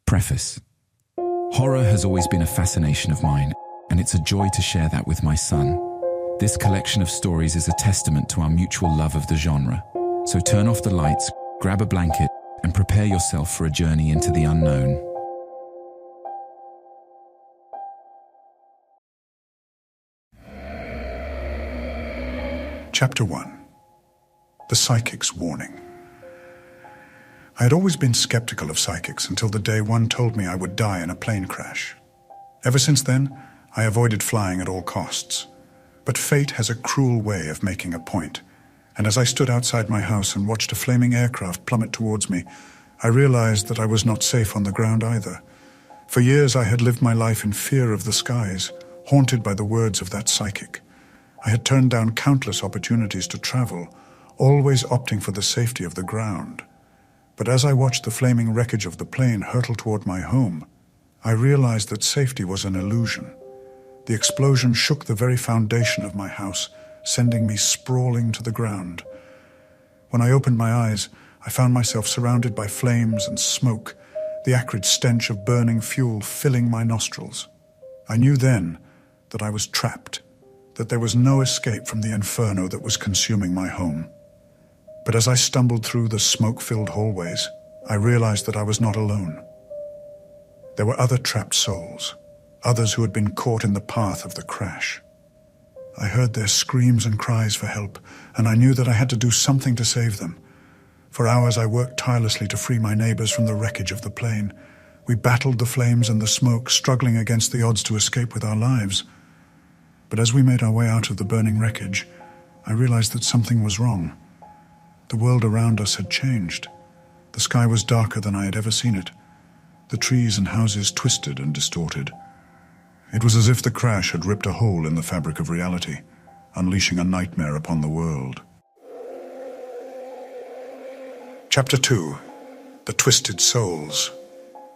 Preface. Horror has always been a fascination of mine, and it's a joy to share that with my son. This collection of stories is a testament to our mutual love of the genre. So turn off the lights, grab a blanket, and prepare yourself for a journey into the unknown. Chapter 1. The Psychic's Warning. I had always been skeptical of psychics until the day one told me I would die in a plane crash. Ever since then, I avoided flying at all costs. But fate has a cruel way of making a point, and as I stood outside my house and watched a flaming aircraft plummet towards me, I realized that I was not safe on the ground either. For years I had lived my life in fear of the skies, haunted by the words of that psychic. I had turned down countless opportunities to travel, always opting for the safety of the ground. But as I watched the flaming wreckage of the plane hurtle toward my home, I realized that safety was an illusion. The explosion shook the very foundation of my house, sending me sprawling to the ground. When I opened my eyes, I found myself surrounded by flames and smoke, the acrid stench of burning fuel filling my nostrils. I knew then that I was trapped, that there was no escape from the inferno that was consuming my home. But as I stumbled through the smoke-filled hallways, I realized that I was not alone. There were other trapped souls, others who had been caught in the path of the crash. I heard their screams and cries for help, and I knew that I had to do something to save them. For hours I worked tirelessly to free my neighbors from the wreckage of the plane. We battled the flames and the smoke, struggling against the odds to escape with our lives. But as we made our way out of the burning wreckage, I realized that something was wrong. The world around us had changed. The sky was darker than I had ever seen it. The trees and houses twisted and distorted. It was as if the crash had ripped a hole in the fabric of reality, unleashing a nightmare upon the world. Chapter 2. The Twisted Souls.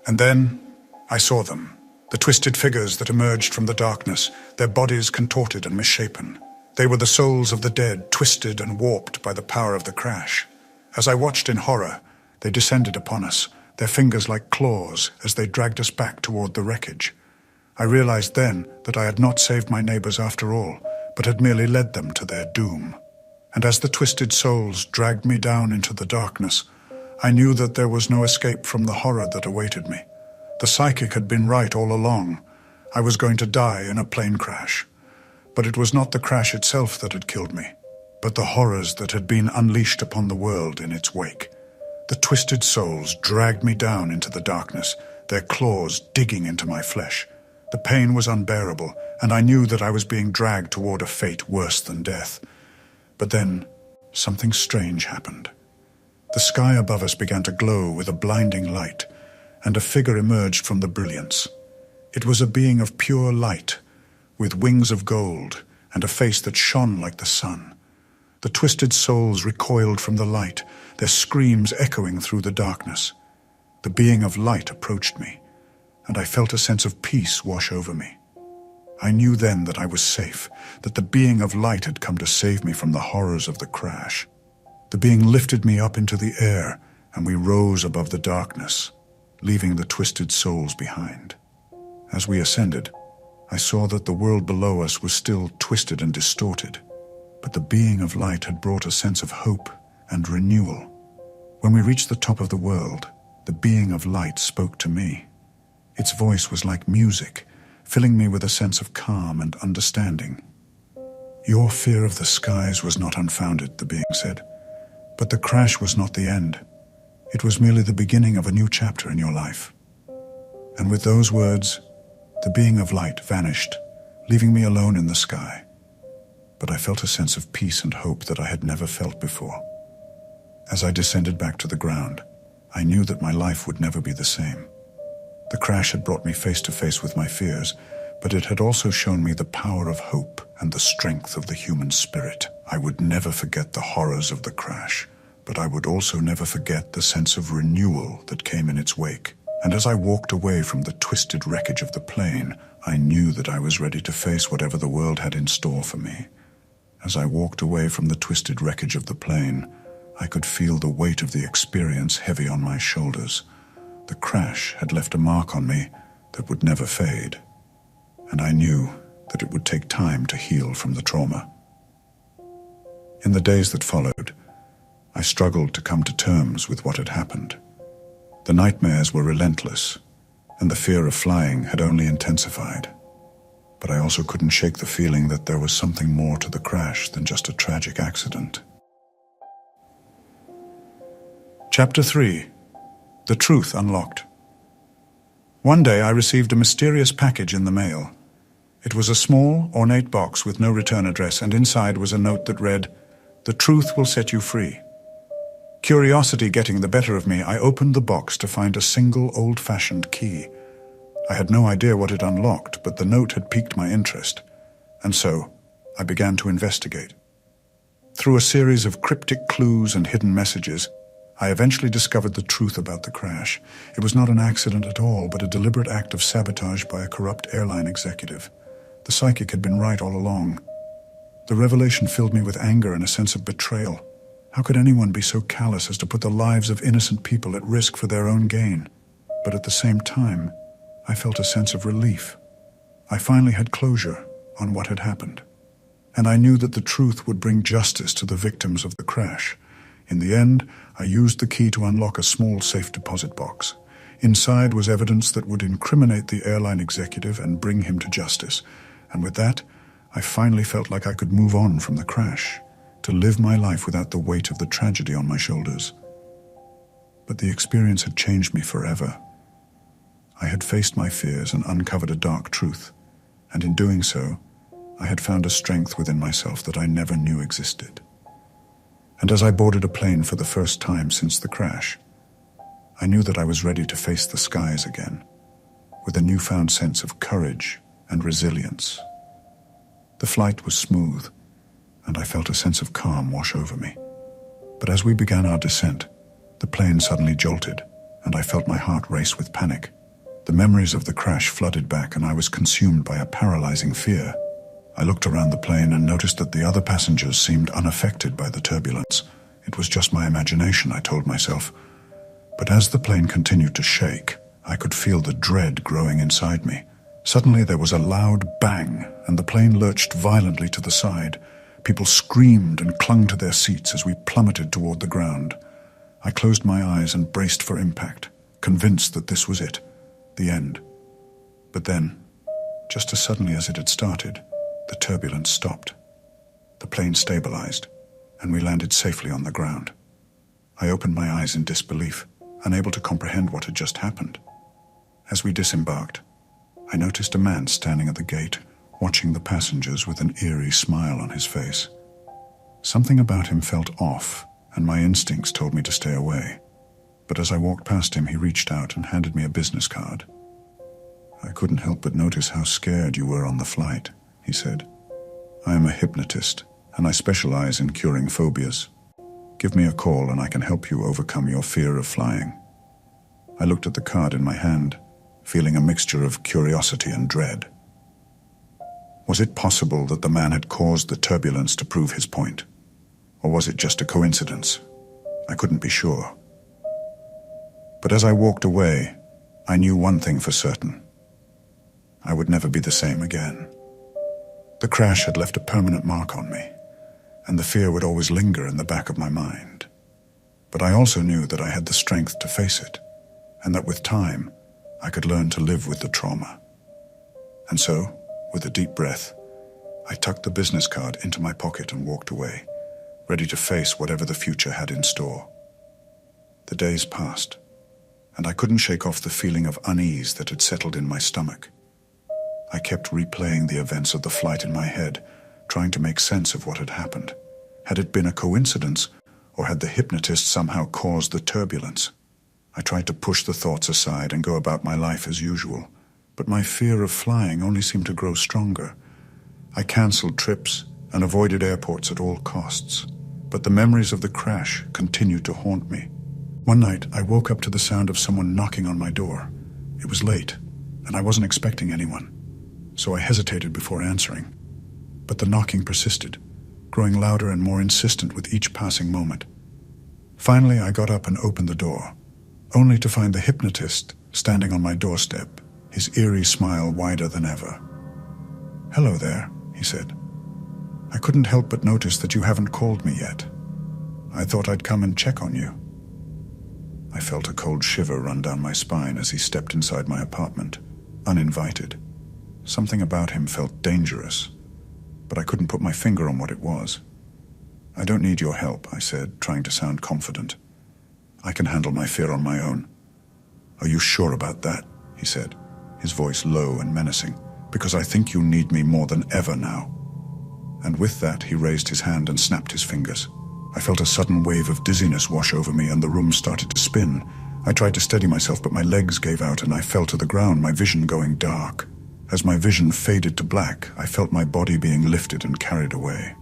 And then I saw them, the twisted figures that emerged from the darkness, their bodies contorted and misshapen. They were the souls of the dead, twisted and warped by the power of the crash. As I watched in horror, they descended upon us, their fingers like claws as they dragged us back toward the wreckage. I realized then that I had not saved my neighbors after all, but had merely led them to their doom. And as the twisted souls dragged me down into the darkness, I knew that there was no escape from the horror that awaited me. The psychic had been right all along. I was going to die in a plane crash. But it was not the crash itself that had killed me, but the horrors that had been unleashed upon the world in its wake. The twisted souls dragged me down into the darkness, their claws digging into my flesh. The pain was unbearable, and I knew that I was being dragged toward a fate worse than death. But then, something strange happened. The sky above us began to glow with a blinding light, and a figure emerged from the brilliance. It was a being of pure light, with wings of gold and a face that shone like the sun. The twisted souls recoiled from the light, their screams echoing through the darkness. The being of light approached me, and I felt a sense of peace wash over me. I knew then that I was safe, that the being of light had come to save me from the horrors of the crash. The being lifted me up into the air, and we rose above the darkness, leaving the twisted souls behind. As we ascended, I saw that the world below us was still twisted and distorted, but the being of light had brought a sense of hope and renewal. When we reached the top of the world, the being of light spoke to me. Its voice was like music, filling me with a sense of calm and understanding. Your fear of the skies was not unfounded, the being said, but the crash was not the end. It was merely the beginning of a new chapter in your life. And with those words, the being of light vanished, leaving me alone in the sky. But I felt a sense of peace and hope that I had never felt before. As I descended back to the ground, I knew that my life would never be the same. The crash had brought me face to face with my fears, but it had also shown me the power of hope and the strength of the human spirit. I would never forget the horrors of the crash, but I would also never forget the sense of renewal that came in its wake. And as I walked away from the twisted wreckage of the plane, I knew that I was ready to face whatever the world had in store for me. As I walked away from the twisted wreckage of the plane, I could feel the weight of the experience heavy on my shoulders. The crash had left a mark on me that would never fade, and I knew that it would take time to heal from the trauma. In the days that followed, I struggled to come to terms with what had happened. The nightmares were relentless, and the fear of flying had only intensified. But I also couldn't shake the feeling that there was something more to the crash than just a tragic accident. Chapter 3. The Truth Unlocked. One day I received a mysterious package in the mail. It was a small, ornate box with no return address, and inside was a note that read, "The truth will set you free." Curiosity getting the better of me, I opened the box to find a single old-fashioned key. I had no idea what it unlocked, but the note had piqued my interest, and so I began to investigate. Through a series of cryptic clues and hidden messages, I eventually discovered the truth about the crash. It was not an accident at all, but a deliberate act of sabotage by a corrupt airline executive. The psychic had been right all along. The revelation filled me with anger and a sense of betrayal. How could anyone be so callous as to put the lives of innocent people at risk for their own gain? But at the same time, I felt a sense of relief. I finally had closure on what had happened, and I knew that the truth would bring justice to the victims of the crash. In the end, I used the key to unlock a small safe deposit box. Inside was evidence that would incriminate the airline executive and bring him to justice. And with that, I finally felt like I could move on from the crash, to live my life without the weight of the tragedy on my shoulders. But the experience had changed me forever. I had faced my fears and uncovered a dark truth, and in doing so, I had found a strength within myself that I never knew existed. And as I boarded a plane for the first time since the crash, I knew that I was ready to face the skies again, with a newfound sense of courage and resilience. The flight was smooth, and I felt a sense of calm wash over me. But as we began our descent, the plane suddenly jolted, and I felt my heart race with panic. The memories of the crash flooded back, and I was consumed by a paralyzing fear. I looked around the plane and noticed that the other passengers seemed unaffected by the turbulence. It was just my imagination, I told myself. But as the plane continued to shake, I could feel the dread growing inside me. Suddenly there was a loud bang, and the plane lurched violently to the side. People screamed and clung to their seats as we plummeted toward the ground. I closed my eyes and braced for impact, convinced that this was it, the end. But then, just as suddenly as it had started, the turbulence stopped. The plane stabilized, and we landed safely on the ground. I opened my eyes in disbelief, unable to comprehend what had just happened. As we disembarked, I noticed a man standing at the gate, watching the passengers with an eerie smile on his face. Something about him felt off, and my instincts told me to stay away. But as I walked past him, he reached out and handed me a business card. "I couldn't help but notice how scared you were on the flight," he said. "I am a hypnotist, and I specialize in curing phobias. Give me a call and I can help you overcome your fear of flying." I looked at the card in my hand, feeling a mixture of curiosity and dread. Was it possible that the man had caused the turbulence to prove his point? Or was it just a coincidence? I couldn't be sure. But as I walked away, I knew one thing for certain. I would never be the same again. The crash had left a permanent mark on me, and the fear would always linger in the back of my mind. But I also knew that I had the strength to face it, and that with time, I could learn to live with the trauma. And so, with a deep breath, I tucked the business card into my pocket and walked away, ready to face whatever the future had in store. The days passed, and I couldn't shake off the feeling of unease that had settled in my stomach. I kept replaying the events of the flight in my head, trying to make sense of what had happened. Had it been a coincidence, or had the hypnotist somehow caused the turbulence? I tried to push the thoughts aside and go about my life as usual, but my fear of flying only seemed to grow stronger. I cancelled trips and avoided airports at all costs, but the memories of the crash continued to haunt me. One night, I woke up to the sound of someone knocking on my door. It was late, and I wasn't expecting anyone, so I hesitated before answering. But the knocking persisted, growing louder and more insistent with each passing moment. Finally, I got up and opened the door. only to find the hypnotist standing on my doorstep, his eerie smile wider than ever. "Hello there," he said. "I couldn't help but notice that you haven't called me yet. I thought I'd come and check on you." I felt a cold shiver run down my spine as he stepped inside my apartment, uninvited. Something about him felt dangerous, but I couldn't put my finger on what it was. "I don't need your help," I said, trying to sound confident. "I can handle my fear on my own." "Are you sure about that?" he said, his voice low and menacing. "Because I think you need me more than ever now." And with that, he raised his hand and snapped his fingers. I felt a sudden wave of dizziness wash over me, and the room started to spin. I tried to steady myself, but my legs gave out and I fell to the ground, my vision going dark. As my vision faded to black, I felt my body being lifted and carried away.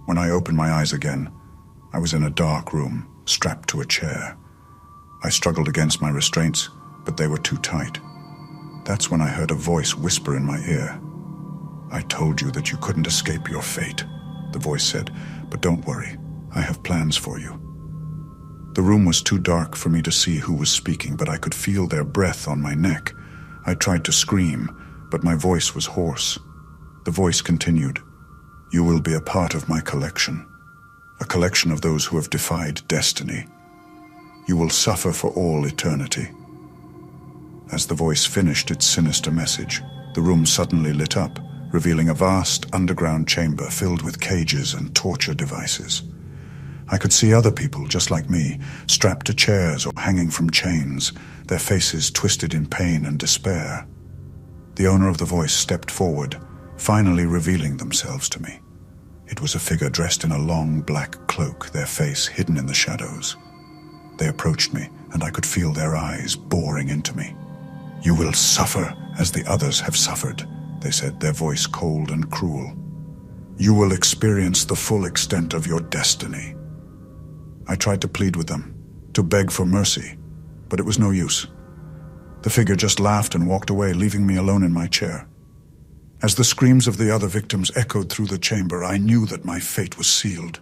When I opened my eyes again, I was in a dark room, strapped to a chair. I struggled against my restraints, but they were too tight. That's when I heard a voice whisper in my ear. "I told you that you couldn't escape your fate," the voice said, "but don't worry. I have plans for you." The room was too dark for me to see who was speaking, but I could feel their breath on my neck. I tried to scream, but my voice was hoarse. The voice continued, "You will be a part of my collection, a collection of those who have defied destiny. You will suffer for all eternity." As the voice finished its sinister message, the room suddenly lit up, revealing a vast underground chamber filled with cages and torture devices. I could see other people just like me, strapped to chairs or hanging from chains, their faces twisted in pain and despair. The owner of the voice stepped forward, finally revealing themselves to me. It was a figure dressed in a long black cloak, their face hidden in the shadows. They approached me, and I could feel their eyes boring into me. "You will suffer as the others have suffered," they said, their voice cold and cruel. "You will experience the full extent of your destiny." I tried to plead with them, to beg for mercy, but it was no use. The figure just laughed and walked away, leaving me alone in my chair. As the screams of the other victims echoed through the chamber, I knew that my fate was sealed.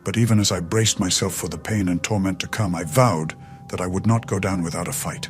But even as I braced myself for the pain and torment to come, I vowed that I would not go down without a fight.